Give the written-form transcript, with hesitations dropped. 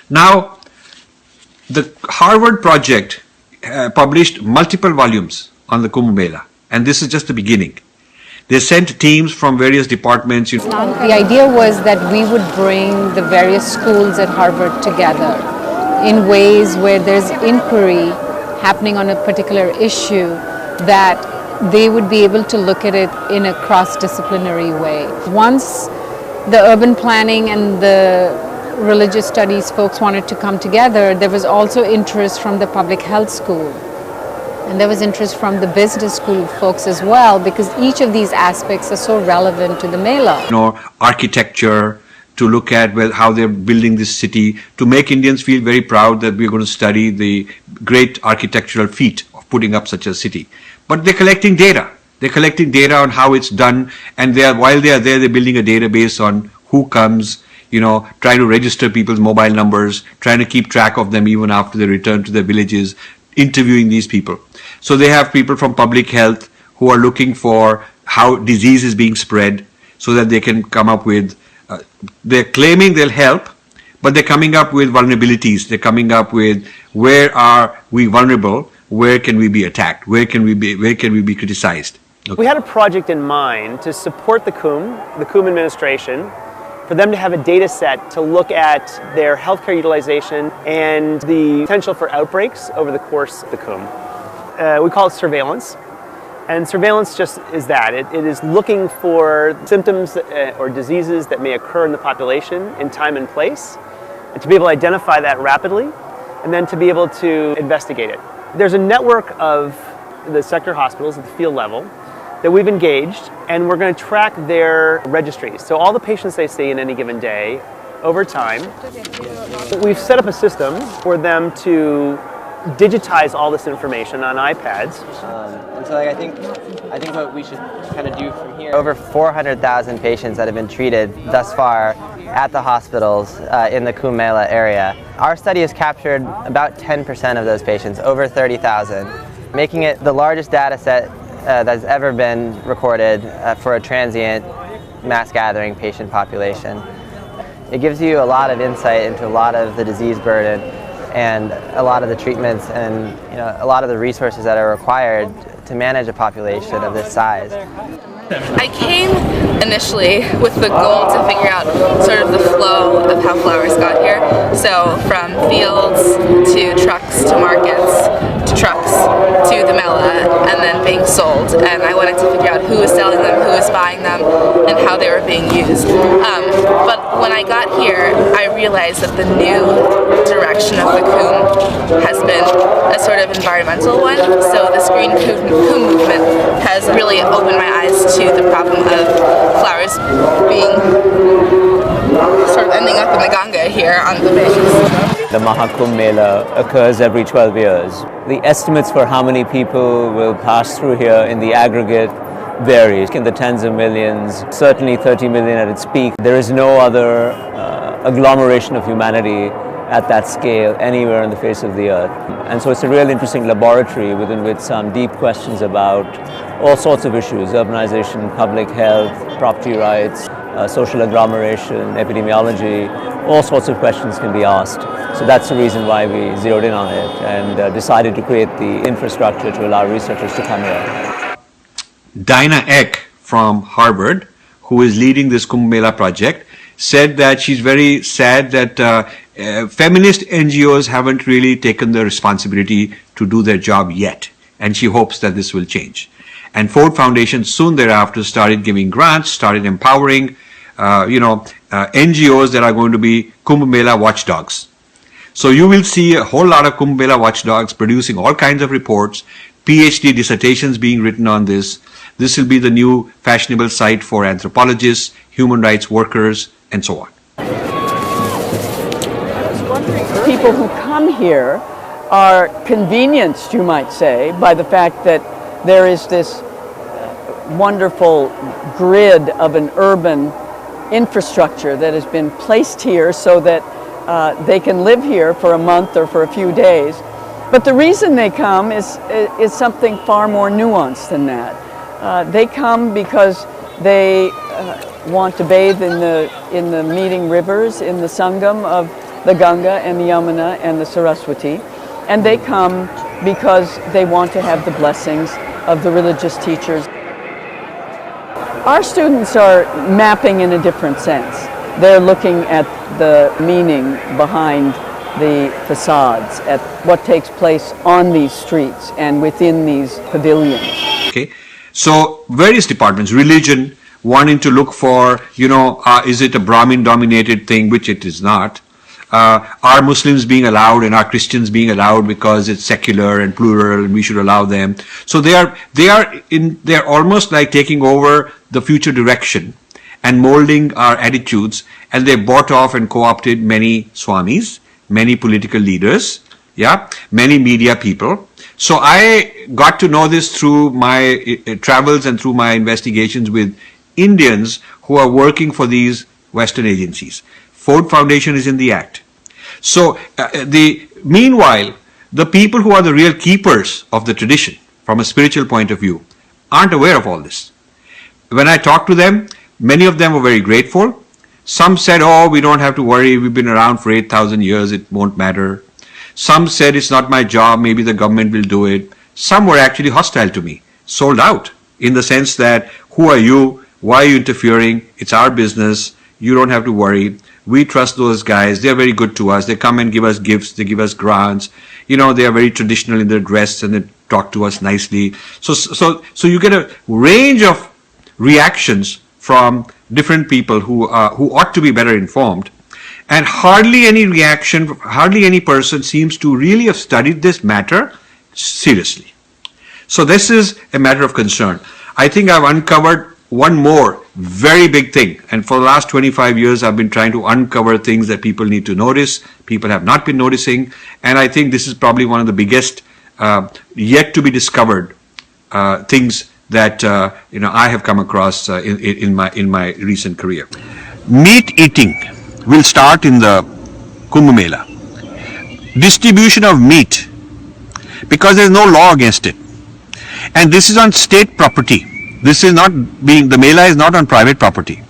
Now, the Harvard project published multiple volumes on the Kumbh Mela, and this is just the beginning. They sent teams from various departments. The idea was that we would bring the various schools at Harvard together in ways where there's inquiry happening on a particular issue, that they would be able to look at it in a cross-disciplinary way. Once the urban planning and the religious studies folks wanted to come together, there was also interest from the public health school. And there was interest from the business school folks as well, because each of these aspects are so relevant to the Mela. Architecture, to look at how they're building this city, to make Indians feel very proud that we're going to study the great architectural feat of putting up such a city. But they're collecting data. They're collecting data on how it's done, and while they are there, they're building a database on who comes, trying to register people's mobile numbers, trying to keep track of them even after they return to their villages, interviewing these people. So they have people from public health who are looking for how disease is being spread, so that they can come up with, they're claiming they'll help, but they're coming up with vulnerabilities. They're coming up with, where are we vulnerable? Where can we be attacked? Where can we be criticized? Okay. We had a project in mind to support the Kumbh administration, for them to have a data set to look at their healthcare utilization and the potential for outbreaks over the course of the Kumbh. We call it surveillance. And surveillance just is that. It is looking for symptoms or diseases that may occur in the population in time and place, and to be able to identify that rapidly, and then to be able to investigate it. There's a network of the sector hospitals at the field level that we've engaged, and we're going to track their registries. So all the patients they see in any given day, over time. We've set up a system for them to digitize all this information on iPads. And so I think what we should kind of do from here. Over 400,000 patients that have been treated thus far at the hospitals in the Kumbh Mela area. Our study has captured about 10% of those patients, over 30,000, making it the largest data set that's ever been recorded for a transient mass gathering patient population. It gives you a lot of insight into a lot of the disease burden and a lot of the treatments and a lot of the resources that are required to manage a population of this size. I came initially with the goal to figure out sort of the flow of how flowers got here. So from fields to trucks to markets to trucks to the Mela and then being sold. And I wanted to figure out who was selling them, who was buying them, and how they were being used. But when I got here, I realized that the new direction of the Kumbh has been a sort of environmental one. So this Green Kumbh movement has really opened my eyes to the problem of flowers being sort of ending up in the Ganga here on the beaches. The Kumbh Mela occurs every 12 years. The estimates for how many people will pass through here in the aggregate varies, in the tens of millions, certainly 30 million at its peak. There is no other agglomeration of humanity at that scale anywhere on the face of the earth. And so it's a real interesting laboratory within which some deep questions about all sorts of issues, urbanization, public health, property rights, social agglomeration, epidemiology, all sorts of questions can be asked. So that's the reason why we zeroed in on it and decided to create the infrastructure to allow researchers to come here. Dinah Eck from Harvard, who is leading this Kumbh Mela project, said that she's very sad that feminist NGOs haven't really taken the responsibility to do their job yet, and she hopes that this will change. And Ford Foundation soon thereafter started giving grants, started empowering NGOs that are going to be Kumbh Mela watchdogs. So you will see a whole lot of Kumbh Mela watchdogs producing all kinds of reports, PhD dissertations being written on this. This will be the new fashionable site for anthropologists, human rights workers, and so on. People who come here are convenienced, you might say, by the fact that there is this wonderful grid of an urban infrastructure that has been placed here so that they can live here for a month or for a few days. But the reason they come is something far more nuanced than that. They come because they want to bathe in the meeting rivers, in the Sangam of the Ganga and the Yamuna and the Saraswati, and they come because they want to have the blessings of the religious teachers. Our students are mapping in a different sense. They're looking at the meaning behind the facades, at what takes place on these streets and within these pavilions. Okay, so various departments, religion, wanting to look for, is it a Brahmin-dominated thing, which it is not. Are Muslims being allowed and are Christians being allowed because it's secular and plural and we should allow them? So they're almost like taking over the future direction and molding our attitudes, and they bought off and co-opted many swamis, many political leaders, many media people. So I got to know this through my travels and through my investigations with Indians who are working for these Western agencies. Ford Foundation is in the act. So meanwhile, the people who are the real keepers of the tradition from a spiritual point of view aren't aware of all this. When I talked to them, many of them were very grateful. Some said, oh, we don't have to worry, we've been around for 8,000 years, it won't matter. Some said, it's not my job, maybe the government will do it. Some were actually hostile to me, sold out, in the sense that, who are you? Why are you interfering? It's our business. You don't have to worry. We trust those guys. They're very good to us. They come and give us gifts. They give us grants. They are very traditional in their dress and they talk to us nicely. So you get a range of reactions from different people who ought to be better informed. And hardly any reaction, hardly any person seems to really have studied this matter seriously. So this is a matter of concern. I think I've uncovered one more very big thing, and for the last 25 years I've been trying to uncover things that people need to notice, people have not been noticing, and I think this is probably one of the biggest yet to be discovered things that I have come across in my recent career. Meat eating will start in the Kumbh Mela. Distribution of meat, because there is no law against it, and this is on state property. This is not the Mela is not on private property.